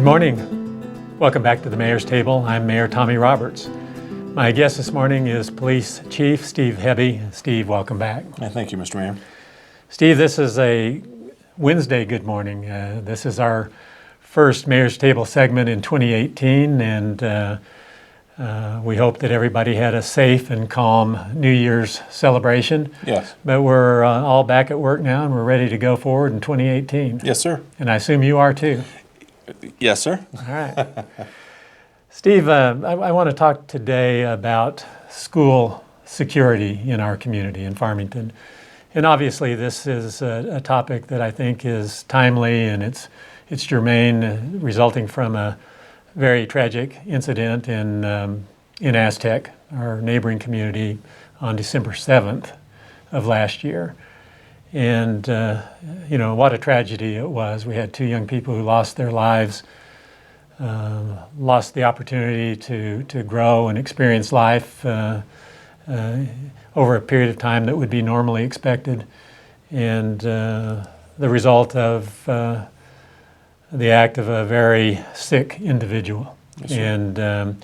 morning. Welcome back to the Mayor's Table. I'm Mayor Tommy Roberts. My guest this morning is Police Chief Steve Hebbe. Steve, welcome back. Thank you, Mr. Mayor. Steve, this is a Wednesday good morning. This is our first Mayor's Table segment in 2018, and we hope that everybody had a safe and calm New Year's celebration. Yes. But we're all back at work now, and we're ready to go forward in 2018. Yes, sir. And I assume you are too. Yes, sir. All right. Steve, I want to talk today about school security in our community in Farmington. And obviously this is a topic that I think is timely, and it's germane, resulting from a very tragic incident in Aztec, our neighboring community, on December 7th of last year. And, what a tragedy it was. We had two young people who lost their lives, lost the opportunity to grow and experience life over a period of time that would be normally expected. And the result of the act of a very sick individual. Yes, sir. And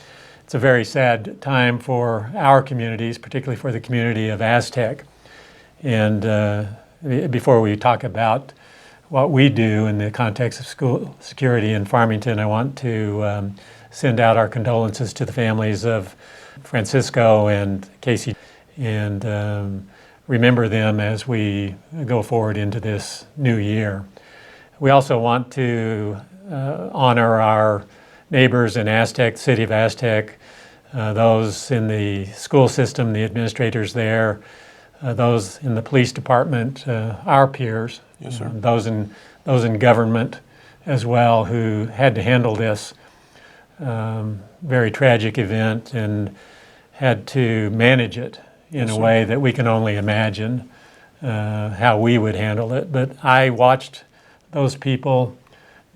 it's a very sad time for our communities, particularly for the community of Aztec. And before we talk about what we do in the context of school security in Farmington, I want to send out our condolences to the families of Francisco and Casey, and remember them as we go forward into this new year. We also want to honor our neighbors in Aztec, city of Aztec, those in the school system, the administrators there, those in the police department, our peers, Yes, sir. Those in government as well, who had to handle this very tragic event and had to manage it in Yes, a sir. way that we can only imagine how we would handle it. But I watched those people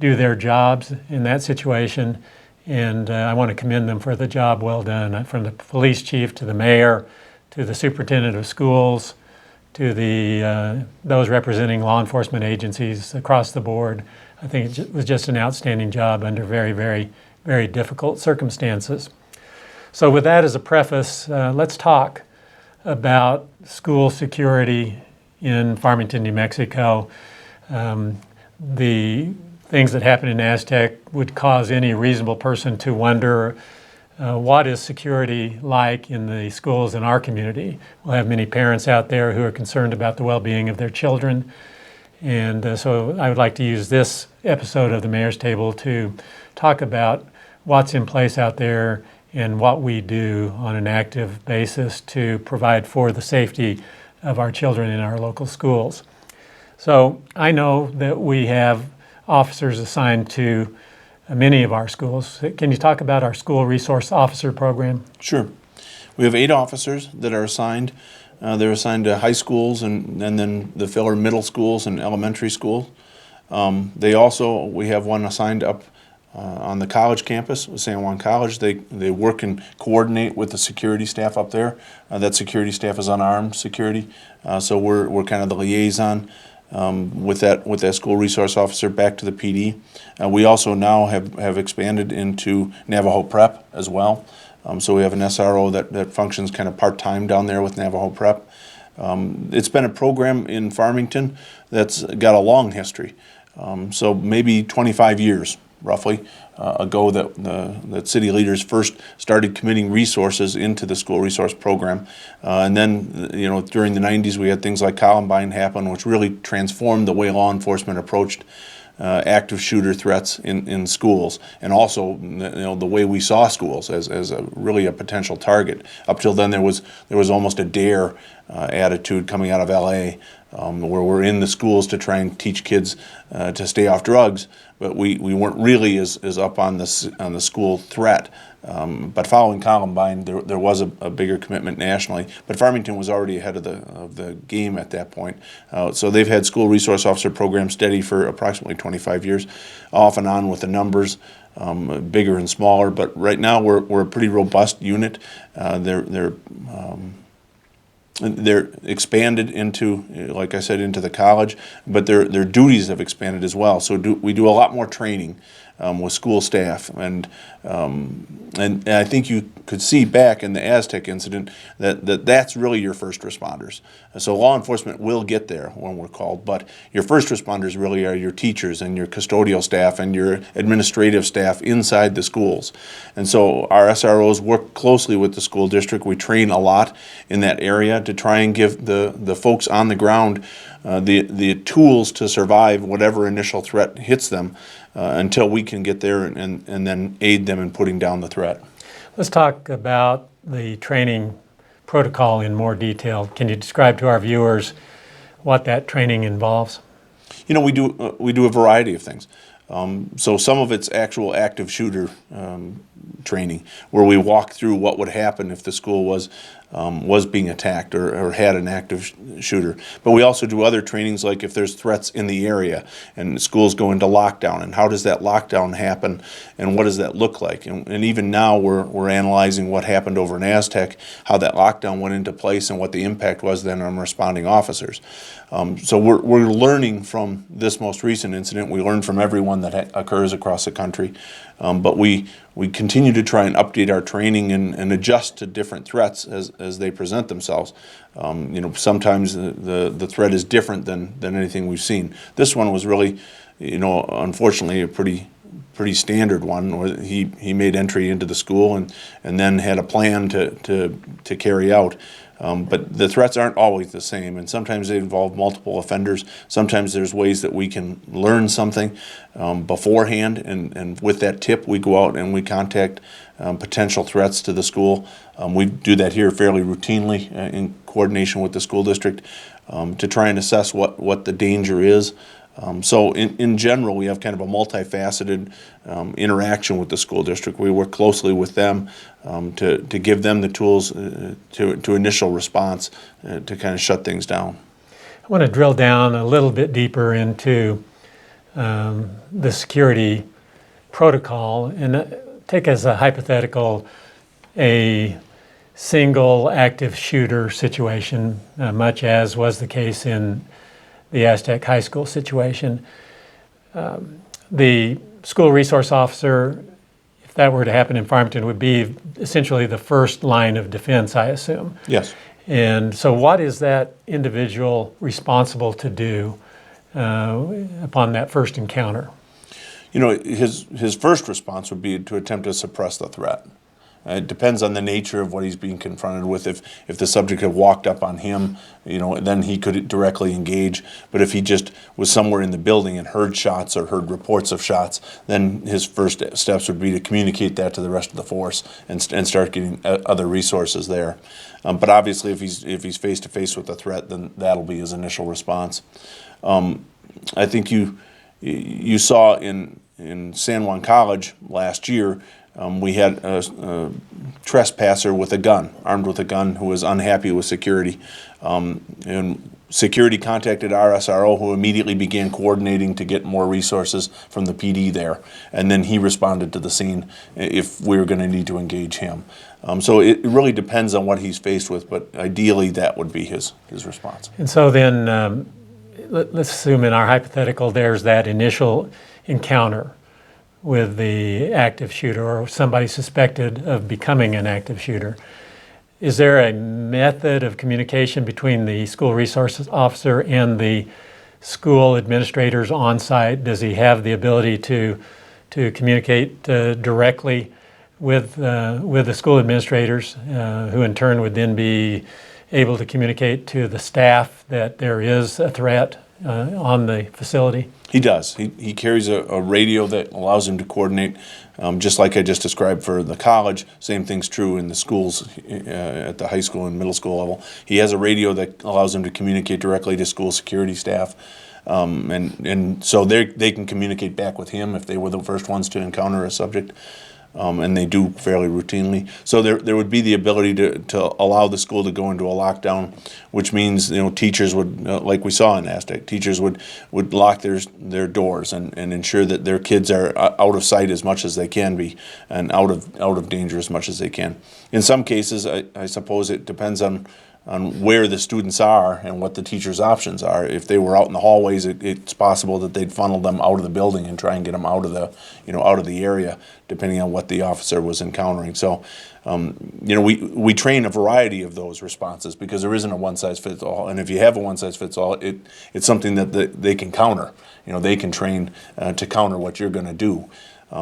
do their jobs in that situation, and I want to commend them for the job well done, from the police chief to the mayor, to the superintendent of schools, to those representing law enforcement agencies across the board. I think it was just an outstanding job under very, very, very difficult circumstances. So with that as a preface, let's talk about school security in Farmington, New Mexico. The things that happen in Aztec would cause any reasonable person to wonder, what is security like in the schools in our community? We'll have many parents out there who are concerned about the well-being of their children. And so I would like to use this episode of the Mayor's Table to talk about what's in place out there and what we do on an active basis to provide for the safety of our children in our local schools. So I know that we have officers assigned to many of our schools. Can you talk about our school resource officer program? Sure. We have 8 officers that are assigned. They're assigned to high schools and then the filler middle schools and elementary schools. We have one assigned up on the college campus with San Juan College. They work and coordinate with the security staff up there. That security staff is unarmed security, so we're kind of the liaison with that school resource officer back to the PD. We also now have expanded into Navajo Prep as well. So we have an SRO that functions kind of part-time down there with Navajo Prep. It's been a program in Farmington that's got a long history. So maybe 25 years roughly ago that city leaders first started committing resources into the school resource program. And then, during the 90s we had things like Columbine happen, which really transformed the way law enforcement approached active shooter threats in schools, and also the way we saw schools as really a potential target. Up till then there was almost a dare attitude coming out of LA, where we're in the schools to try and teach kids to stay off drugs, but we weren't really as up on the school threat. But following Columbine, there was a bigger commitment nationally. But Farmington was already ahead of the game at that point. So they've had school resource officer programs steady for approximately 25 years, off and on with the numbers, bigger and smaller. But right now we're a pretty robust unit. They're expanded into, like I said, into the college, but their duties have expanded as well. So we do a lot more training. with school staff. And I think you could see back in the Aztec incident that's really your first responders. So law enforcement will get there when we're called, but your first responders really are your teachers and your custodial staff and your administrative staff inside the schools. And so our SROs work closely with the school district. We train a lot in that area to try and give the folks on the ground the tools to survive whatever initial threat hits them until we can get there and then aid them in putting down the threat. Let's talk about the training protocol in more detail. Can you describe to our viewers what that training involves? You know, we do a variety of things. So some of it's actual active shooter training, where we walk through what would happen if the school was being attacked or had an active shooter. But we also do other trainings, like if there's threats in the area and schools go into lockdown, and how does that lockdown happen and what does that look like? And even now we're analyzing what happened over in Aztec, how that lockdown went into place and what the impact was then on responding officers. So we're learning from this most recent incident. We learn from every one that occurs across the country. But we continue to try and update our training and adjust to different threats as they present themselves. You know, sometimes the threat is different than anything we've seen. This one was really, you know, unfortunately a pretty standard one, where he made entry into the school and then had a plan to carry out. But the threats aren't always the same, and sometimes they involve multiple offenders. Sometimes there's ways that we can learn something beforehand, and with that tip we go out and we contact potential threats to the school. We do that here fairly routinely in coordination with the school district to try and assess what the danger is. So in general, we have kind of a multifaceted interaction with the school district. We work closely with them to give them the tools to initial response to kind of shut things down. I want to drill down a little bit deeper into the security protocol and take as a hypothetical a single active shooter situation, much as was the case in the Aztec High School situation. The school resource officer, if that were to happen in Farmington, would be essentially the first line of defense, I assume. Yes. And so what is that individual responsible to do upon that first encounter? You know, his first response would be to attempt to suppress the threat. It depends on the nature of what he's being confronted with. If the subject had walked up on him, you know, then he could directly engage. But if he just was somewhere in the building and heard shots or heard reports of shots, then his first steps would be to communicate that to the rest of the force and start getting other resources there. But obviously, if he's face to face with a threat, then that'll be his initial response. I think you saw in San Juan College last year. We had a trespasser with a gun, armed with a gun, who was unhappy with security. And security contacted our SRO, who immediately began coordinating to get more resources from the PD there. And then he responded to the scene if we were going to need to engage him. So it really depends on what he's faced with, but ideally that would be his response. And so then let's assume in our hypothetical there's that initial encounter with the active shooter or somebody suspected of becoming an active shooter. Is there a method of communication between the school resources officer and the school administrators on site? Does he have the ability to communicate directly with the school administrators, who in turn would then be able to communicate to the staff that there is a threat on the facility? He does. He carries a radio that allows him to coordinate, just like I just described for the college. Same thing's true in the schools at the high school and middle school level. He has a radio that allows him to communicate directly to school security staff. And so they can communicate back with him if they were the first ones to encounter a subject. And they do fairly routinely. So there would be the ability to allow the school to go into a lockdown, which means, you know, teachers would, like we saw in Aztec, teachers would lock their doors and ensure that their kids are out of sight as much as they can be and out of danger as much as they can. In some cases, I suppose it depends on on where the students are and what the teachers' options are. If they were out in the hallways, it's possible that they'd funnel them out of the building and try and get them out of the, out of the area, depending on what the officer was encountering. So, we train a variety of those responses because there isn't a one-size-fits-all. And if you have a one-size-fits-all, it's something that they can counter. They can train to counter what you're going to do.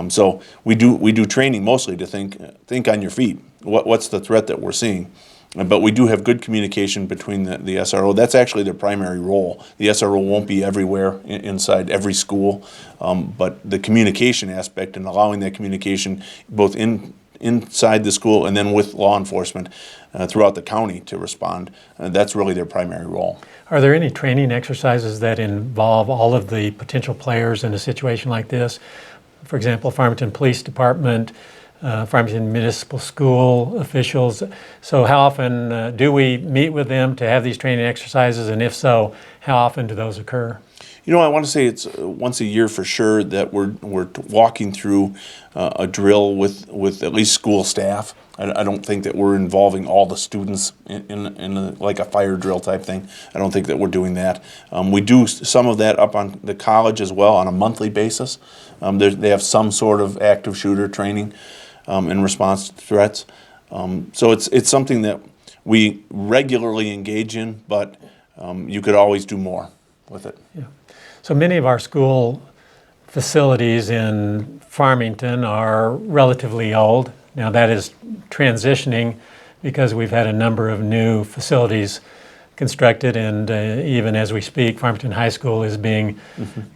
So we do training mostly to think on your feet. What's the threat that we're seeing? But we do have good communication between the SRO. That's actually their primary role. The SRO won't be everywhere inside every school, but the communication aspect and allowing that communication both inside the school and then with law enforcement throughout the county to respond, that's really their primary role. Are there any training exercises that involve all of the potential players in a situation like this? For example, Farmington Police Department, Farmington Municipal School officials. So how often do we meet with them to have these training exercises, and if so, how often do those occur? I want to say it's once a year for sure that we're walking through a drill with at least school staff. I don't think that we're involving all the students in like a fire drill type thing. I don't think that we're doing that. We do some of that up on the college as well on a monthly basis. They have some sort of active shooter training in response to threats. So it's something that we regularly engage in, but you could always do more with it. Yeah. So many of our school facilities in Farmington are relatively old. Now that is transitioning because we've had a number of new facilities constructed, and even as we speak, Farmington High School is being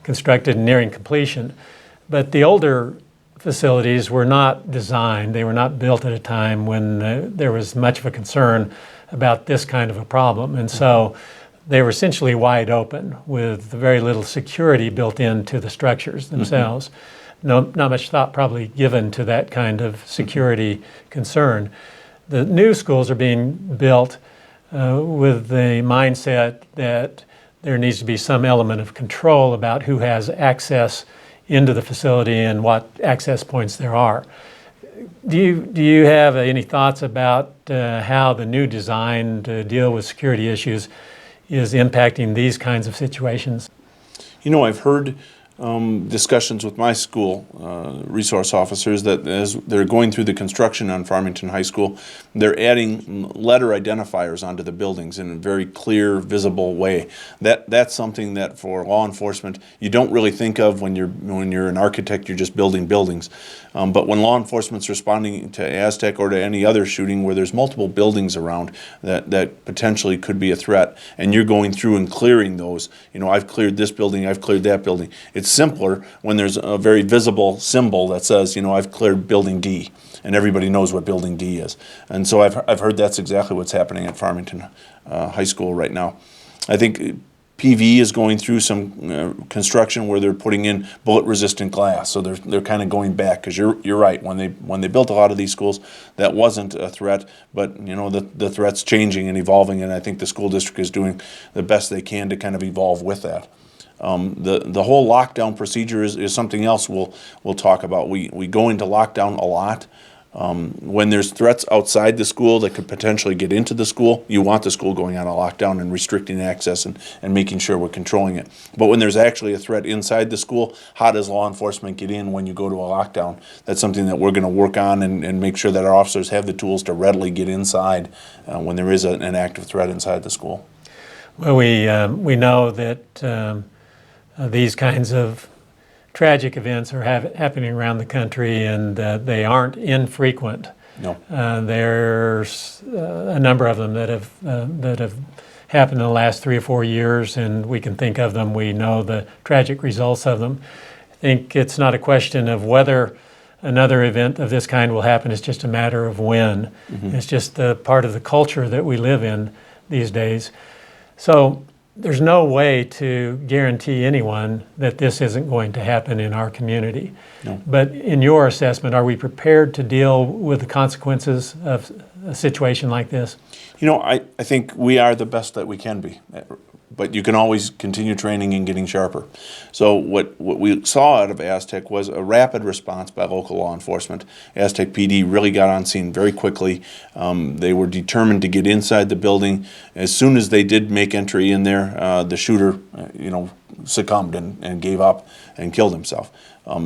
constructed and nearing completion. But the older facilities were not designed, they were not built at a time when there was much of a concern about this kind of a problem. And so they were essentially wide open with very little security built into the structures themselves. Not much thought probably given to that kind of security concern. The new schools are being built with the mindset that there needs to be some element of control about who has access into the facility and what access points there are. Do you have any thoughts about how the new design to deal with security issues is impacting these kinds of situations? I've heard discussions with my school resource officers that as they're going through the construction on Farmington High School, they're adding letter identifiers onto the buildings in a very clear, visible way. That's something that for law enforcement you don't really think of when you're an architect. You're just building buildings. But when law enforcement's responding to Aztec or to any other shooting where there's multiple buildings around that potentially could be a threat, and you're going through and clearing those, I've cleared this building, I've cleared that building. It's simpler when there's a very visible symbol that says, I've cleared building D, and everybody knows what building D is. And so I've heard that's exactly what's happening at Farmington High School right now. I think PV is going through some construction where they're putting in bullet-resistant glass, so they're kind of going back, because you're right. When they built a lot of these schools, that wasn't a threat, but the threat's changing and evolving, and I think the school district is doing the best they can to kind of evolve with that. The whole lockdown procedure is something else we'll talk about. We go into lockdown a lot. When there's threats outside the school that could potentially get into the school, you want the school going on a lockdown and restricting access and making sure we're controlling it. But when there's actually a threat inside the school, how does law enforcement get in when you go to a lockdown? That's something that we're going to work on and make sure that our officers have the tools to readily get inside when there is an active threat inside the school. Well, we know that these kinds of tragic events are happening around the country, and they aren't infrequent. No. There's a number of them that have happened in the last 3 or 4 years, and we can think of them. We know the tragic results of them. I think it's not a question of whether another event of this kind will happen. It's just a matter of when. It's just a part of the culture that we live in these days. So there's no way to guarantee anyone that this isn't going to happen in our community. No. But in your assessment, are we prepared to deal with the consequences of a situation like this? I think we are the best that we can be. but you can always continue training and getting sharper. So what we saw out of Aztec was a rapid response by local law enforcement. Aztec PD really got on scene very quickly. They were determined to get inside the building. As soon as they did make entry in there, the shooter, succumbed and gave up and killed himself.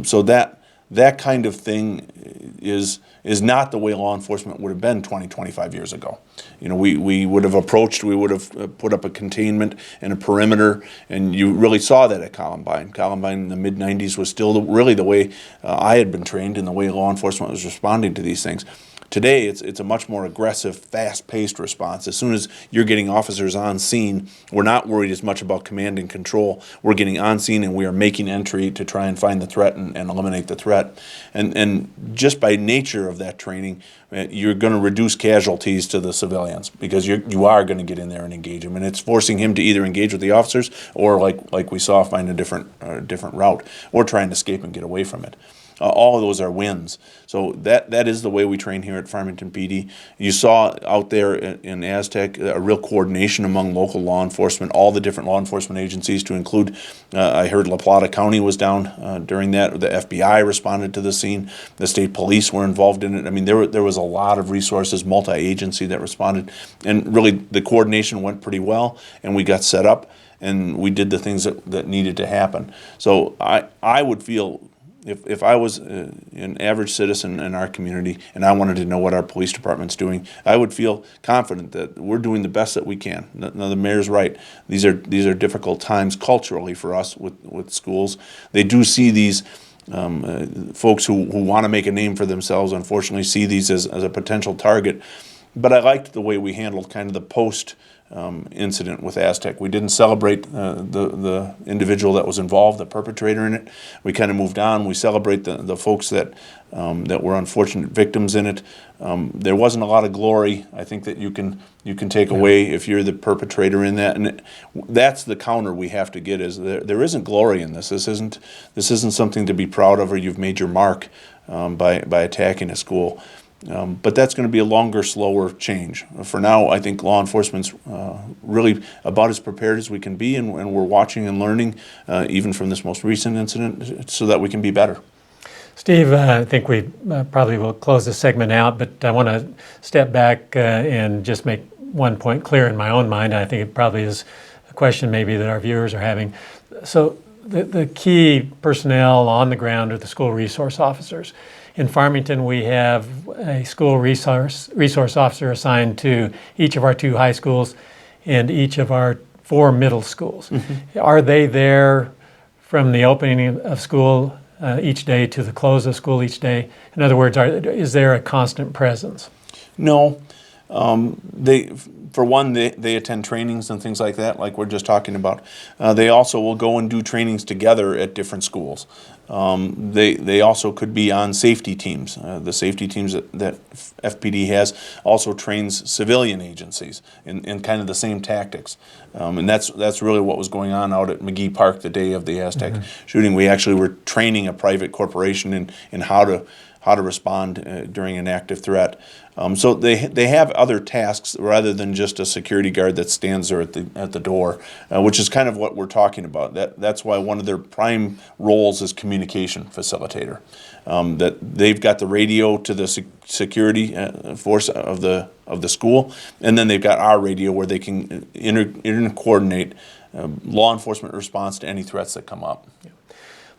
So that kind of thing is not the way law enforcement would have been 20, 25 years ago. We would have approached, we would have put up a containment and a perimeter, and you really saw that at Columbine. Columbine in the mid-90s was still really the way I had been trained and the way law enforcement was responding to these things. Today, it's a much more aggressive, fast-paced response. As soon as you're getting officers on scene, we're not worried as much about command and control. We're getting on scene and we are making entry to try and find the threat and eliminate the threat. And just by nature of that training, you're going to reduce casualties to the civilians because you are going to get in there and engage him. And it's forcing him to either engage with the officers or, like we saw, find a different route or try and escape and get away from it. All of those are wins. So that is the way we train here at Farmington PD. You saw out there in Aztec a real coordination among local law enforcement, all the different law enforcement agencies to include, I heard La Plata County was down during that. The FBI responded to the scene. The state police were involved in it. I mean, there was a lot of resources, multi-agency that responded. And really the coordination went pretty well, and we got set up, and we did the things that needed to happen. So I would feel, if I was an average citizen in our community and I wanted to know what our police department's doing, I would feel confident that we're doing the best that we can. Now, the mayor's right. These are difficult times culturally for us with schools. They do see these folks who want to make a name for themselves, unfortunately, see these as a potential target. But I liked the way we handled kind of the post incident with Aztec. We didn't celebrate the individual that was involved, the perpetrator in it. We kind of moved on. We celebrate the folks that were unfortunate victims in it. There wasn't a lot of glory, I think, that you can take away if you're the perpetrator in that. And that's the counter we have to get, is there isn't glory in this. This isn't something to be proud of, or you've made your mark by attacking a school. But that's going to be a longer, slower change. For now, I think law enforcement's really about as prepared as we can be, and we're watching and learning, even from this most recent incident, so that we can be better. Steve, I think we probably will close this segment out, but I want to step back and just make one point clear in my own mind. I think it probably is a question maybe that our viewers are having. So the key personnel on the ground are the school resource officers. In Farmington, we have a school resource officer assigned to each of our 2 high schools and each of our 4 middle schools. Mm-hmm. Are they there from the opening of school each day to the close of school each day? In other words, is there a constant presence? No. For one, they attend trainings and things like that, like we're just talking about. They also will go and do trainings together at different schools. They also could be on safety teams. The safety teams that FPD has also trains civilian agencies in kind of the same tactics. And that's really what was going on out at McGee Park the day of the Aztec shooting. We actually were training a private corporation in how to respond during an active threat. So they have other tasks rather than just a security guard that stands there at the door, which is kind of what we're talking about. That's why one of their prime roles is communication facilitator. That they've got the radio to the security force of the school, and then they've got our radio where they can coordinate law enforcement response to any threats that come up. Yeah.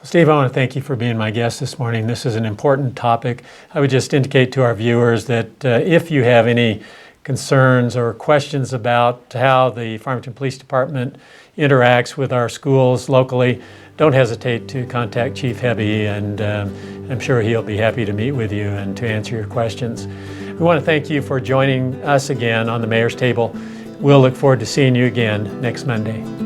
Steve, I want to thank you for being my guest this morning. This is an important topic. I would just indicate to our viewers that if you have any concerns or questions about how the Farmington Police Department interacts with our schools locally, don't hesitate to contact Chief Hebbe, and I'm sure he'll be happy to meet with you and to answer your questions. We want to thank you for joining us again on the Mayor's Table. We'll look forward to seeing you again next Monday.